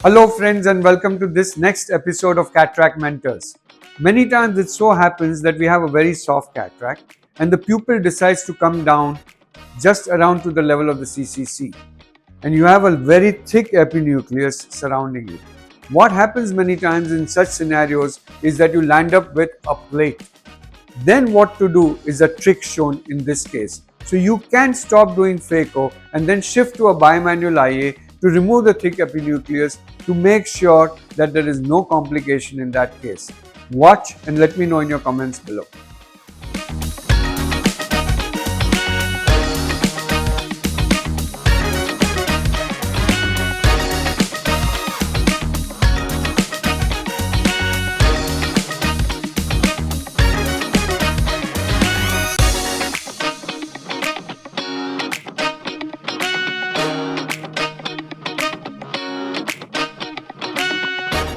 Hello friends and welcome to this next episode of Cataract Mentors. Many times it so happens that we have a very soft cataract and the pupil decides to come down just around to the level of the CCC and you have a very thick epinucleus surrounding you. What happens many times in such scenarios is that you land up with a plate. Then what to do is a trick shown in this case. So you can stop doing phaco and then shift to a bimanual IA to remove the thick epinucleus to make sure that there is no complication in that case. Watch and let me know in your comments below.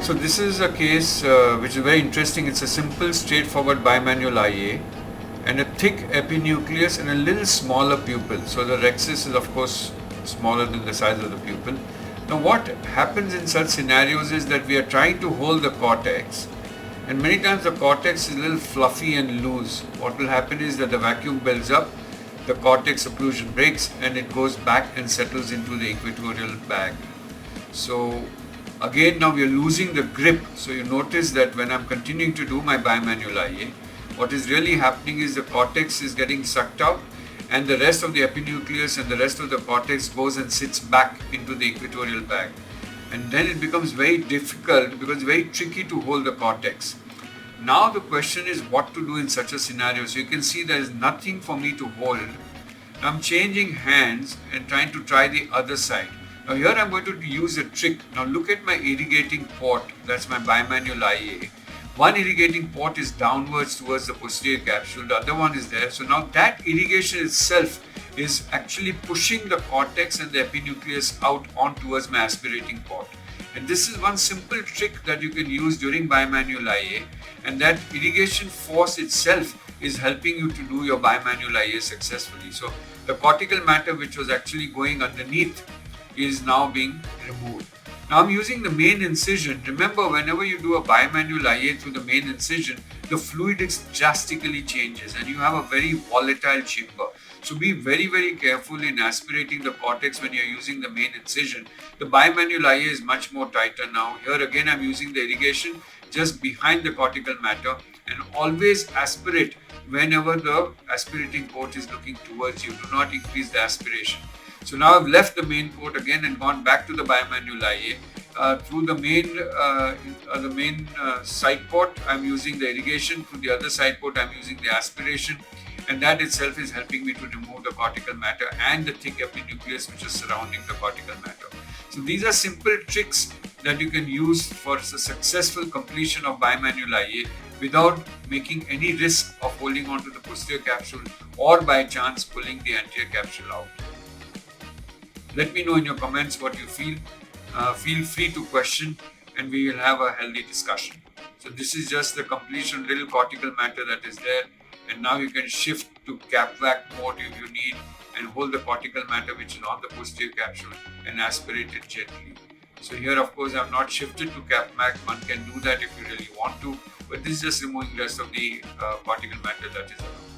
So this is a case which is very interesting. It's a simple, straightforward bimanual IA and a thick epinucleus and a little smaller pupil. So the rhexis is of course smaller than the size of the pupil. Now what happens in such scenarios is that we are trying to hold the cortex, and many times the cortex is a little fluffy and loose. What will happen is that the vacuum builds up, the cortex occlusion breaks, and it goes back and settles into the equatorial bag. So again, now we are losing the grip. So you notice that when I'm continuing to do my bimanual IA, what is really happening is the cortex is getting sucked out and the rest of the epinucleus and the rest of the cortex goes and sits back into the equatorial bag. And then it becomes very difficult because it's very tricky to hold the cortex. Now the question is what to do in such a scenario. So you can see there is nothing for me to hold. Now I'm changing hands and trying to try the other side. Now here I'm going to use a trick. Now look at my irrigating port. That's my bimanual IA. One irrigating port is downwards towards the posterior capsule. The other one is there. So now that irrigation itself is actually pushing the cortex and the epinucleus out on towards my aspirating port. And this is one simple trick that you can use during bimanual IA. And that irrigation force itself is helping you to do your bimanual IA successfully. So the cortical matter which was actually going underneath is now being removed. Now I'm using the main incision. Remember, whenever you do a bimanual IA through the main incision, the fluidics drastically changes and you have a very volatile chamber. So be very careful in aspirating the cortex when you're using the main incision. The bimanual IA is much more tighter now. Here again I'm using the irrigation just behind the cortical matter, and always aspirate whenever the aspirating port is looking towards you. Do not increase the aspiration. So now I've left the main port again and gone back to the bimanual IA. Through the main side port, I'm using the irrigation. Through the other side port, I'm using the aspiration. And that itself is helping me to remove the cortical matter and the thick epinucleus which is surrounding the cortical matter. So these are simple tricks that you can use for the successful completion of bimanual IA without making any risk of holding on to the posterior capsule or by chance pulling the anterior capsule out. Let me know in your comments what you feel. Feel free to question and we will have a healthy discussion. So this is just the completion little cortical matter that is there, and now you can shift to cap-vac mode if you need and hold the cortical matter which is on the posterior capsule and aspirate it gently. So here of course I have not shifted to cap-vac. One can do that if you really want to, but this is just removing the rest of the cortical matter that is around.